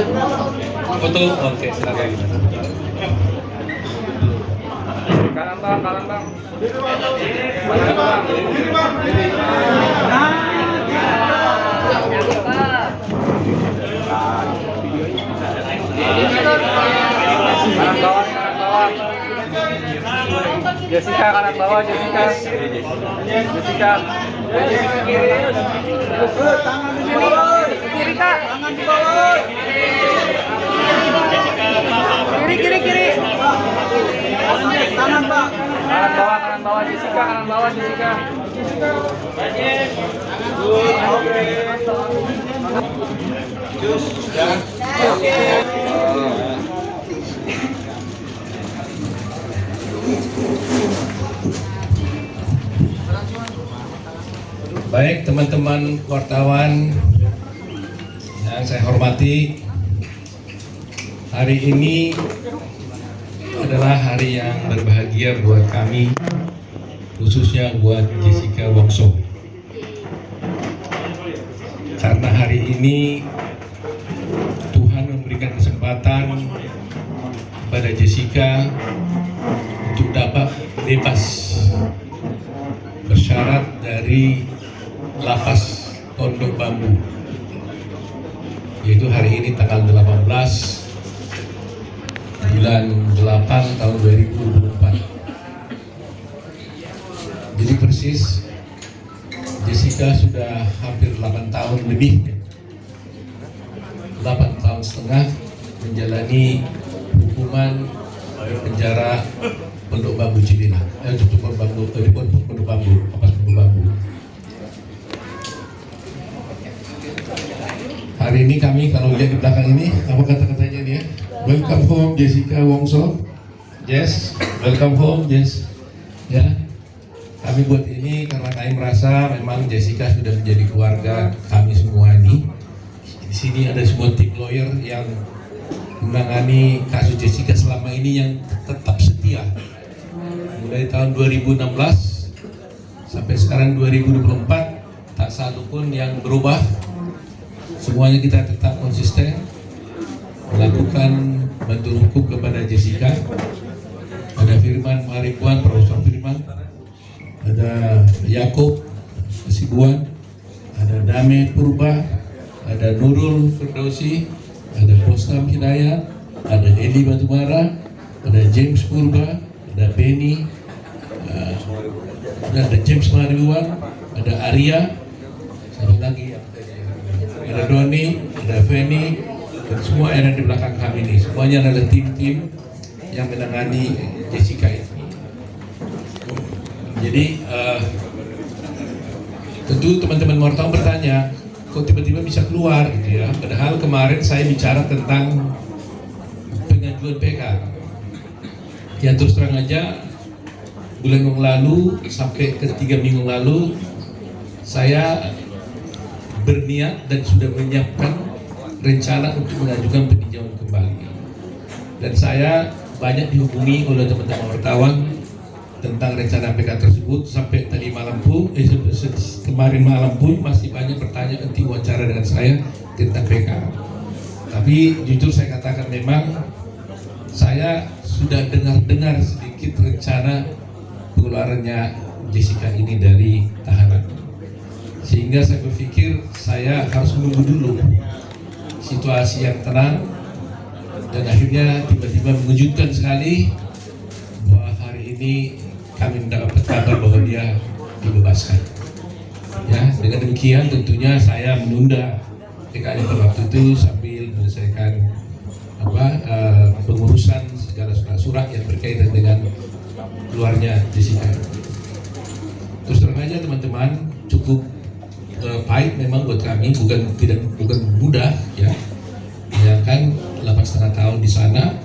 Foto, oke silakan. Kanan bang. Kanan bang. Kanan bawah. Jessica kanan bawah, Jessica. Kiri. Tangan di bawah. Kiri kak. Tangan di bawah. Kiri. Tangan, Pak. Kanan bawah, Jessica. Oke. Jus, ya. Oke. Baik teman-teman wartawan yang saya hormati, hari ini adalah hari yang berbahagia buat kami, khususnya buat Jessica Wongso. Karena hari ini Tuhan memberikan kesempatan kepada Jessica untuk dapat bebas bersyarat dari lapas Pondok Bambu, yaitu hari ini tanggal 18 bulan 8 tahun 2024. Jadi persis Jessica sudah hampir 8 tahun lebih, 8 tahun setengah menjalani hukuman penjara Pondok Bambu Cibinong, Pondok Bambu, lapas Pondok Bambu. Hari ini kami kalau lihat di belakang ini, apa kata-katanya dia? Welcome home Jessica Wongso. Yes, welcome home, yes. Ya, kami buat ini karena kami merasa memang Jessica sudah menjadi keluarga kami semua ini. Di sini ada semua tim lawyer yang menangani kasus Jessica selama ini yang tetap setia. Mulai tahun 2016 sampai sekarang 2024, tak satu pun yang berubah. Semuanya kita tetap konsisten melakukan bantuan hukum kepada Jessica. Ada Firman Maripuan, Profesor Firman, ada Yaakob Hasibuan, ada Dame Purba, ada Nurul Firdausi, ada Postam Hidayat, ada Eli Batubara, ada James Purba, ada Benny, ada James Maribuan, ada Arya, satu lagi ada Doni, ada Feni, dan semua yang ada di belakang kami ini. Semuanya adalah tim-tim yang menangani Jessica ini. Jadi tentu teman-teman wartawan bertanya, kok tiba-tiba bisa keluar gitu ya? Padahal kemarin saya bicara tentang pengajuan PK. Ya terus terang aja, bulan yang lalu sampai ke 3 minggu lalu saya berniat dan sudah menyiapkan rencana untuk mengajukan peninjauan kembali. Dan saya banyak dihubungi oleh teman-teman wartawan tentang rencana PK tersebut. Sampai tadi malam pun, kemarin malam pun masih banyak pertanyaan nanti wawancara dengan saya tentang PK. Tapi jujur saya katakan memang saya sudah dengar sedikit rencana pengeluarannya Jessica ini dari tahanan. Sehingga saya berpikir saya harus menunggu dulu situasi yang tenang, dan akhirnya tiba-tiba mengejutkan sekali bahwa hari ini kami mendapat kabar bahwa dia dibebaskan. Ya, dengan demikian tentunya saya menunda PK-nya pada waktu itu sambil menyelesaikan pengurusan segala surat-surat yang berkaitan dengan keluarnya Jessica. Terus terang aja teman-teman, cukup pahit memang buat kami, bukan mudah ya. Ya kan 8,5 tahun di sana,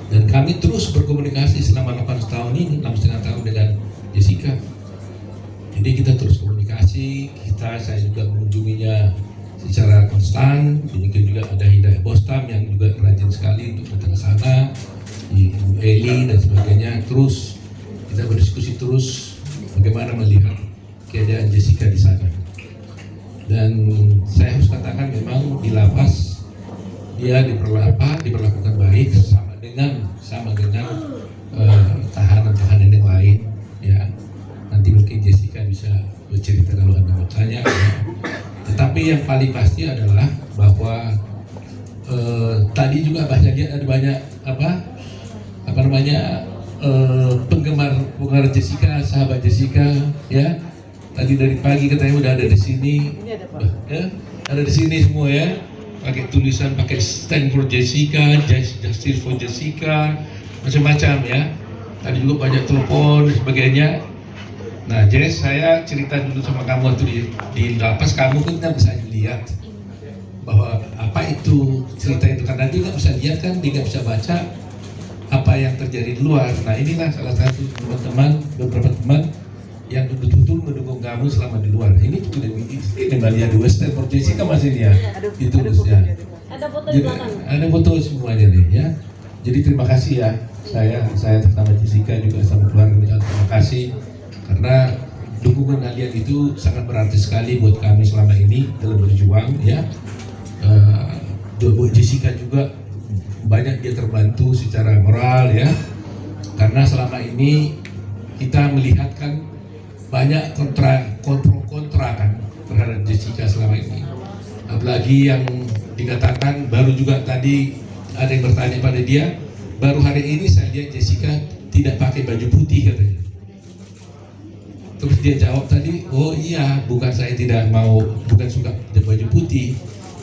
dan kami terus berkomunikasi selama 8 tahun ini, 6,5 tahun dengan Jessica. Jadi kita terus komunikasi, saya juga mengunjunginya secara konstan. Demikian juga ada Hidayat Bostam yang juga rajin sekali untuk datang ke sana, Ibu Eli dan sebagainya. Terus kita berdiskusi terus bagaimana melihat keadaan Jessica di sana. Dan saya harus katakan memang di lapas dia diperlakukan baik sama dengan tahanan-tahanan yang lain, ya. Nanti mungkin Jessica bisa bercerita kalau Anda mau tanya. Tetapi yang paling pasti adalah bahwa tadi juga ada banyak penggemar Jessica, sahabat Jessica, ya. Tadi dari pagi katanya udah ada di sini, ya, ada di sini semua ya. Pakai tulisan, pakai stand for Jessica, justice for Jessica, macam-macam ya. Tadi juga banyak telepon dan sebagainya. Nah, Jess, saya cerita dulu sama kamu waktu di lapas, kamu kan nggak bisa lihat bahwa apa itu cerita itu, karena dia nggak bisa lihat kan, dia nggak bisa baca apa yang terjadi di luar. Nah, inilah salah satu beberapa teman yang betul-betul mendukung kamu selama di luar. Ini sudah kembali di Western for Jessica masih ya, itu ya. Ada foto di belakang. Ada foto semuanya nih ya. Jadi terima kasih ya, saya sama Jessica juga sama keluarga terima kasih karena dukungan kalian itu sangat berarti sekali buat kami selama ini dalam berjuang ya. Buat Jessica juga banyak dia terbantu secara moral ya, karena selama ini kita melihat kan banyak kontra kan terhadap Jessica selama ini. Apalagi yang dikatakan baru juga tadi ada yang bertanya pada dia, baru hari ini saya lihat Jessica tidak pakai baju putih katanya. Terus dia jawab tadi, oh iya, bukan saya tidak mau, bukan suka baju putih.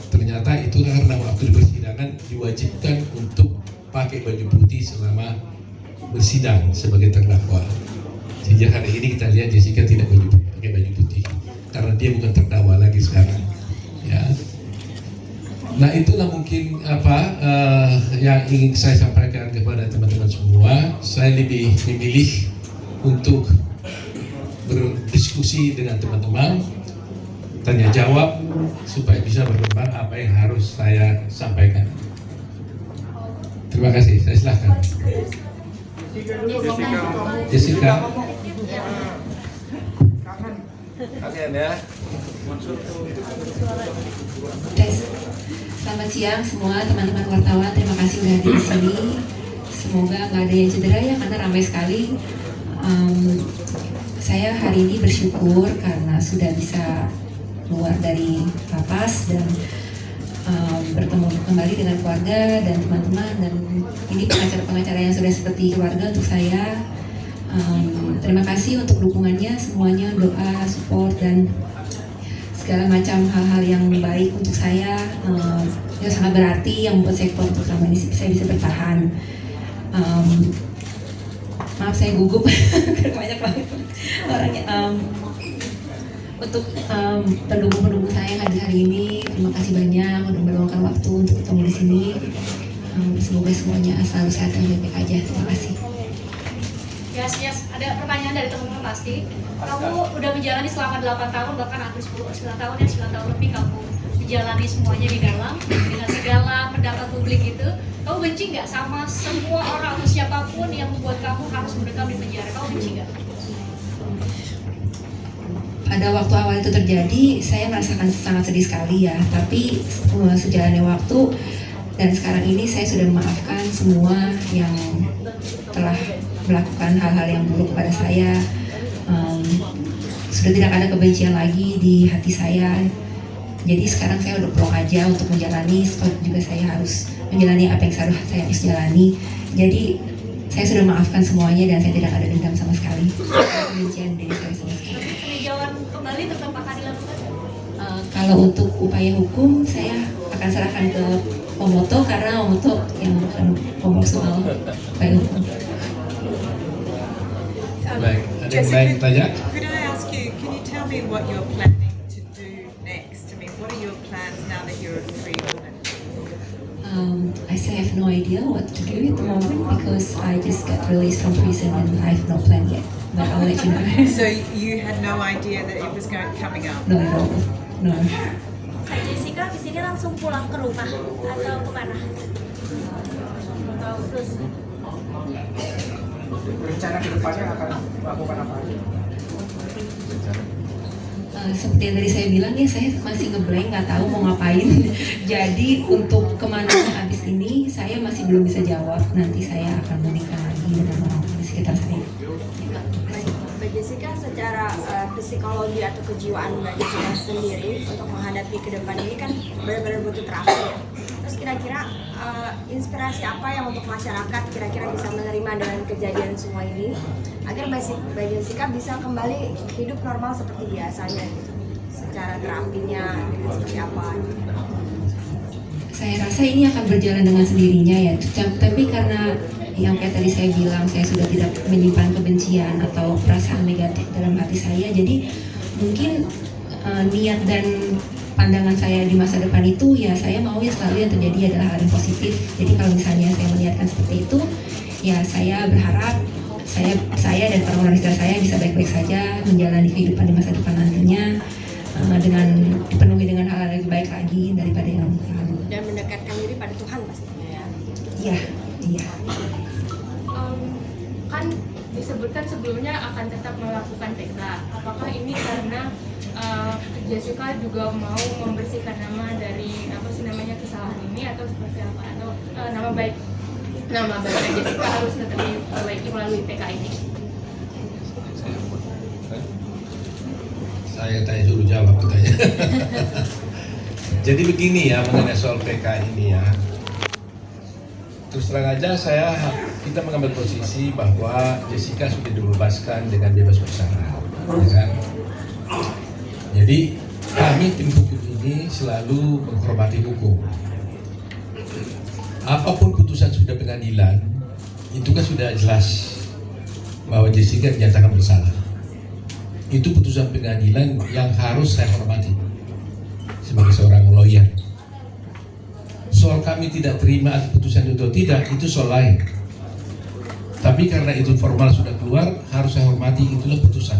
Ternyata itu karena waktu di persidangan diwajibkan untuk pakai baju putih selama bersidang sebagai terdakwa. Sejak hari ini kita lihat Jessica tidak pakai baju putih karena dia bukan terdakwa lagi sekarang. Ya. Nah, itulah mungkin yang ingin saya sampaikan kepada teman-teman semua. Saya lebih memilih untuk berdiskusi dengan teman-teman, tanya jawab supaya bisa berkembang apa yang harus saya sampaikan. Terima kasih. Saya silakan. Jessica. Kalian ya. Selamat siang semua teman-teman wartawan, terima kasih sudah hadir di sini. Semoga nggak ada yang cedera ya karena ramai sekali. Saya hari ini bersyukur karena sudah bisa keluar dari lapas dan bertemu kembali dengan keluarga dan teman-teman, dan ini pengacara-pengacara yang sudah seperti keluarga untuk saya. Terima kasih untuk dukungannya semuanya, doa, support dan segala macam hal-hal yang baik untuk saya, yang sangat berarti, yang membuat saya kuat untuk selama ini saya bisa bertahan. Maaf saya gugup karena banyak banget orangnya. Untuk pendukung-pendukung saya yang hadir hari ini, terima kasih banyak udah meluangkan waktu untuk ketemu di sini. Semoga semuanya selalu sehat dan baik-baik aja. Terima kasih. Yes, ada pertanyaan dari teman-teman pasti. Kamu udah menjalani selama 8 tahun, bahkan hampir 9 tahun ya, 9 tahun lebih kamu menjalani semuanya di dalam dengan segala pendapat publik itu. Kamu benci nggak sama semua orang atau siapapun yang membuat kamu harus mendekam di penjara? Kamu benci nggak? Pada waktu awal itu terjadi, saya merasakan sangat sedih sekali ya. Tapi sejalannya waktu dan sekarang ini saya sudah memaafkan semua yang telah melakukan hal-hal yang buruk kepada saya. Sudah tidak ada kebencian lagi di hati saya. Jadi sekarang saya udah plong aja untuk menjalani, juga saya harus menjalani apa yang seharusnya saya harus jalani. Jadi saya sudah memaafkan semuanya dan saya tidak ada dendam sama sekali. Kebencian dari saya sama sekali. Peninjauan kembali tetap akan dilakukan? Kalau untuk upaya hukum, saya akan serahkan ke Pemoto karena Pemoto yang bukan promosional upaya hukum. Baik, ada yang lain tanya? Could I ask you, can you tell me what you're planning to do next? I mean, what are your plans now that you're a free woman? I say I have no idea what to do at the moment because I just got released from prison and I have no plan yet. But I'll let you know. So you had no idea that it was coming up? No, at all. No. Kak Jessica di sini langsung pulang ke rumah atau kemana? Rencana kedepannya akan melakukan apa aja? Seperti yang tadi saya bilang ya, saya masih ngeblank, nggak tahu mau ngapain. Jadi untuk kemana belum bisa jawab, nanti saya akan memberikan lagi dengan orang-orang di sekitar saya. Mbak Jessica, secara psikologi atau kejiwaan Mbak Jessica sendiri untuk menghadapi ke depan ini kan benar-benar butuh terapi ya. Terus kira-kira inspirasi apa yang untuk masyarakat kira-kira bisa menerima dengan kejadian semua ini agar Mbak Jessica bisa kembali hidup normal seperti biasanya gitu. Secara terapinya seperti apa? Saya rasa ini akan berjalan dengan sendirinya ya, tapi karena yang kayak tadi saya bilang, saya sudah tidak menyimpan kebencian atau perasaan negatif dalam hati saya, jadi mungkin niat dan pandangan saya di masa depan itu ya saya mau ya selalu yang terjadi adalah hal yang positif. Jadi kalau misalnya saya melihatkan seperti itu, ya saya berharap saya dan orang-orang di sekitar saya bisa baik-baik saja menjalani kehidupan di masa depan nantinya dengan dipenuhi dengan hal-hal yang lebih baik lagi daripada yang lalu. Dan mendekatkan diri pada Tuhan pastinya ya. Iya, iya. Kan disebutkan sebelumnya akan tetap melakukan PK. Apakah ini karena Jessica juga mau membersihkan nama dari kesalahan ini atau seperti apa, atau nama baik Jessica harus tetap diperbaiki melalui PK ini? Saya tanya dulu jawab katanya. Jadi begini ya mengenai soal PK ini ya. Terus terang aja kita mengambil posisi bahwa Jessica sudah dibebaskan dengan bebas bersyarat, ya kan? Jadi kami tim hukum ini selalu menghormati hukum. Apapun putusan sudah pengadilan, itu kan sudah jelas bahwa Jessica dinyatakan bersalah. Itu putusan pengadilan yang harus saya hormati sebagai seorang lawyer. Soal kami tidak terima putusan itu atau tidak, itu soal lain. Tapi karena itu formal sudah keluar, harus saya hormati, itulah putusan.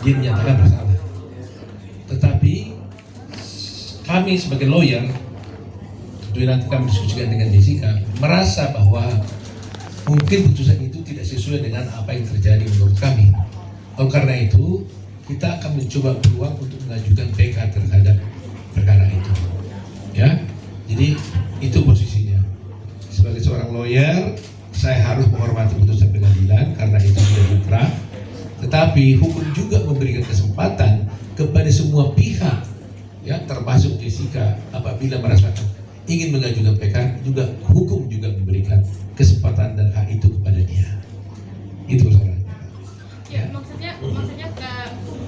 Dia dinyatakan bersalah. Tetapi kami sebagai lawyer, tentunya nanti kami diskusikan dengan Jessica, merasa bahwa mungkin putusan itu tidak sesuai dengan apa yang terjadi menurut kami. Oleh karena itu, kita akan mencoba peluang untuk mengajukan PK terhadap perkara itu. Ya, jadi itu posisinya. Sebagai seorang lawyer, saya harus menghormati putusan pengadilan karena itu sudah inkrah. Tetapi hukum juga memberikan kesempatan kepada semua pihak, ya termasuk Jessica, apabila merasakan ingin mengajukan PK, juga hukum juga memberikan kesempatan dan hak itu kepada dia. Itu persoalannya. Ya, maksudnya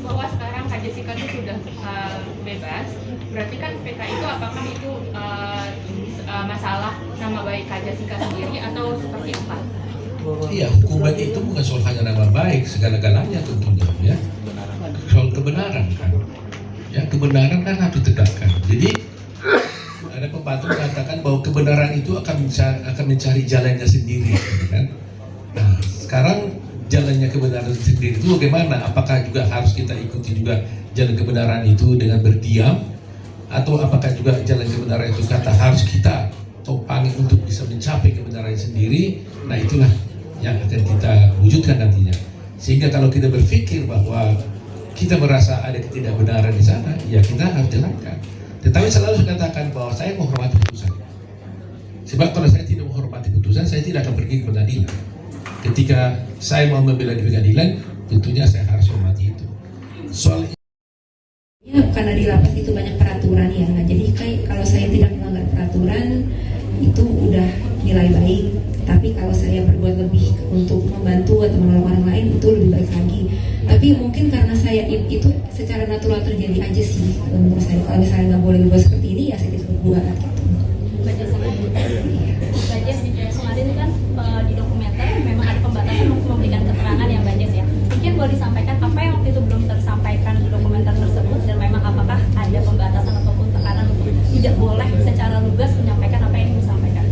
bahwa sekarang Kak Jessica itu sudah bebas, berarti kan PK itu apakah itu masalah nama baik Kak Jessica sendiri atau seperti apa? Iya, hukum baik itu bukan soal hanya nama baik, segala-galanya tentunya ya. Soal kebenaran kan. Ya, kebenaran kan harus ditegakkan. Jadi ada pepatah mengatakan bahwa kebenaran itu akan mencari jalannya sendiri, kan? Nah, sekarang jalannya kebenaran sendiri itu bagaimana? Apakah juga harus kita ikuti juga jalan kebenaran itu dengan berdiam? Atau apakah juga jalan kebenaran itu kata harus kita topangi untuk bisa mencapai kebenaran sendiri? Nah itulah yang akan kita wujudkan nantinya. Sehingga kalau kita berpikir bahwa kita merasa ada ketidakbenaran di sana, ya kita harus jalankan. Tetapi selalu saya katakan bahwa saya menghormati putusan. Sebab kalau saya tidak menghormati putusan, saya tidak akan pergi ke pengadilan. Ketika saya mau membela di pengadilan, tentunya saya harus hormati itu. Soal ya, karena di lapas itu banyak peraturan ya. Nah, jadi kalau saya tidak melanggar peraturan itu udah nilai baik. Tapi kalau saya berbuat lebih untuk membantu atau menolong orang lain itu lebih baik lagi. Tapi mungkin karena saya itu secara natural terjadi aja sih menurut saya. Kalau misalnya nggak boleh berbuat seperti ini ya saya tidak berbuat gitu. Kemarin kan di dokumenter memang ada pembatasan untuk memberikan keterangan yang banyak ya. Mungkin boleh disampaikan apa yang waktu itu belum tersampaikan di dokumenter tersebut dan memang apakah ada pembatasan ataupun tekanan untuk tidak boleh secara lugas menyampaikan apa yang disampaikan.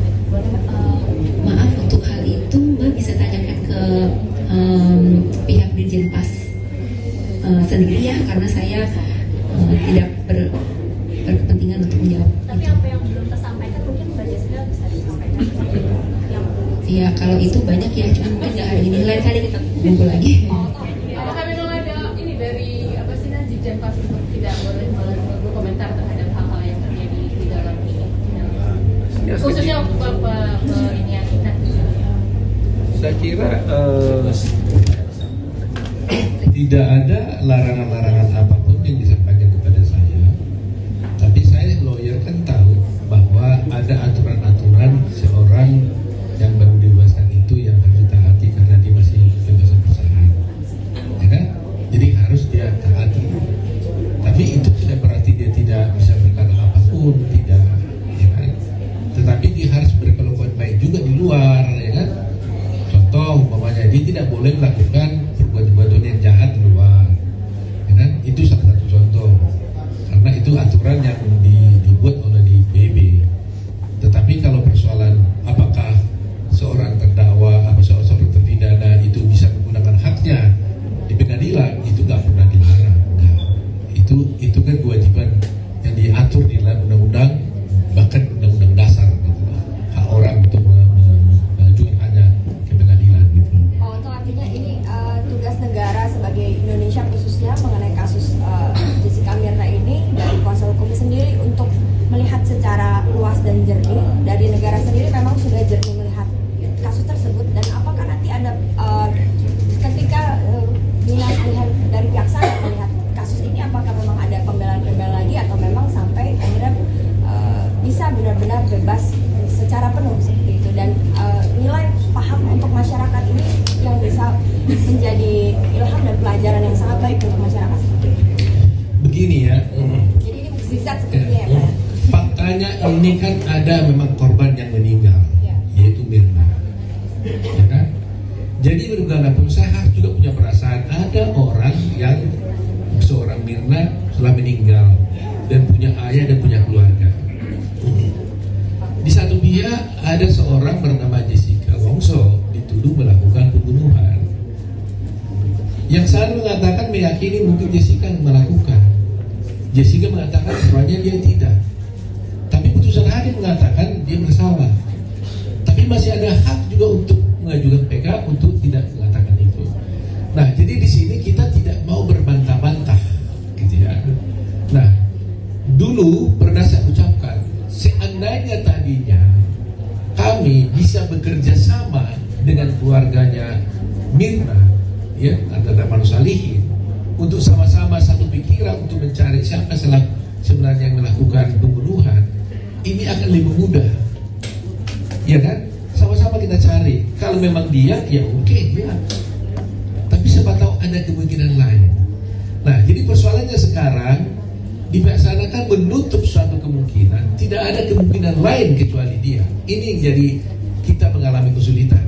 Maaf untuk hal itu Mbak bisa tanyakan ke pihak Dirjen Pas sendiri ya, karena saya tidak berkepentingan untuk menjawab. Tapi apa yang belum tersampaikan mungkin Mbak Jessica bisa disampaikan. Ya kalau itu banyak ya, cuma mungkin nggak hari ini, lain kali kita kumpul lagi. Apakah memang ada ini dari Dirjen Pas untuk tidak boleh berkomentar terhadap hal-hal yang terjadi di dalam ini? khususnya untuk ini yang kita. Saya kira tidak ada larangan-larangan apapun yang disampaikan kepada saya. Tapi saya lawyer kan tahu bahwa ada aturan-aturan seorang yang baru dibebaskan itu yang harus ditaati karena dia masih bebas bersyarat, ya kan? Jadi harus dia taati. Tapi itu tidak berarti dia tidak bisa berkata apapun, tidak, ya kan? Tetapi dia harus berkelakuan baik juga di luar, ya kan? Contoh, umpamanya dia tidak boleh melakukan perbuatan yang jahat di luar, ya kan? Itu salah satu contoh. Karena itu aturan yang dibuat oleh di PB. Tetapi kalau persoalan apakah seorang terdakwa atau seorang terpidana itu bisa menggunakan haknya di pengadilan, itu nggak pernah dilarang. Nah, itu kan kewajiban yang diatur di dalam undang-undang, bahkan undang-undang dasar gitu. Hak orang untuk mengajukan hanya ke pengadilan gitu. Oh, itu artinya ini tugas negara sebagai Indonesia khususnya mengenai kasus Jessica Mirna ini dari kuasa hukum sendiri untuk melihat secara luas dan jernih. Dari negara sendiri memang sudah jernih melihat kasus tersebut, dan apakah nanti ada ketika melihat dari pihak sana melihat kasus ini, apakah memang ada pembelaan-pembelaan lagi atau memang sampai akhirnya bisa benar-benar bebas secara penuh seperti itu, dan nilai paham untuk masyarakat ini yang bisa menjadi ilham dan pelajaran yang sangat baik untuk masyarakat. Begini ya. Jadi ini mukjizat sepertinya ya, Pak. Faktanya ini kan ada memang korban yang meninggal, Ya. yaitu Mirna, ya kan? Jadi bagaimanapun saya harus juga punya perasaan ada orang yang seorang Mirna telah meninggal dan punya ayah dan punya keluarga. Di satu pihak ada seorang bernama Jessica Wongso dituduh melakukan pembunuhan. Yang saya mengatakan meyakini mungkin Jessica yang melakukan. Jessica mengatakan sebenarnya dia tidak. Tapi putusan hakim mengatakan dia bersalah. Tapi masih ada hak juga untuk mengajukan PK untuk tidak mengatakan itu. Nah, jadi di sini kita tidak mau berbantah-bantah, gitu ya. Nah, dulu pernah saya ucapkan, seandainya tadinya kami bisa bekerja sama dengan keluarganya Mirna, ya, antara Manusalihin, untuk sama-sama satu pikiran untuk mencari siapa sebenarnya yang melakukan pembunuhan, ini akan lebih mudah, ya kan? Sama-sama kita cari. Kalau memang dia, ya oke, dia. Tapi siapa tahu ada kemungkinan lain. Nah, jadi persoalannya sekarang di pihak sana kan menutup suatu kemungkinan, tidak ada kemungkinan lain kecuali dia. Ini yang jadi kita mengalami kesulitan.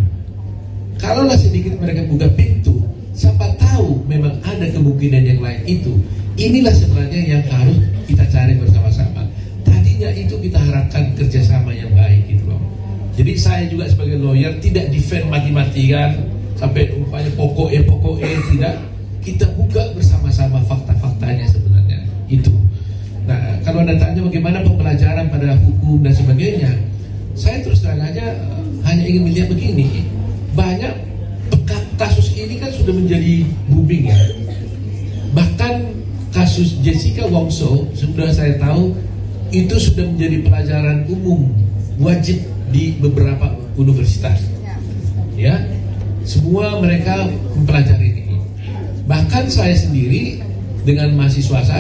Kalaulah sedikit mereka buka pintu, siapa tahu memang ada kemungkinan yang lain itu. Inilah sebenarnya yang harus kita cari bersama-sama. Tadinya itu kita harapkan kerjasama yang baik gitu loh. Jadi saya juga sebagai lawyer tidak defend mati-matikan sampai umpamanya pokoknya tidak. Kita buka bersama-sama fakta-faktanya sebenarnya itu. Nah, kalau Anda tanya bagaimana pembelajaran pada hukum dan sebagainya, saya terus terang aja hanya ingin melihat begini. Banyak kasus ini kan sudah menjadi booming ya. Bahkan kasus Jessica Wongso sudah saya tahu itu sudah menjadi pelajaran umum wajib di beberapa universitas. Ya, semua mereka mempelajari ini. Bahkan saya sendiri dengan mahasiswa saya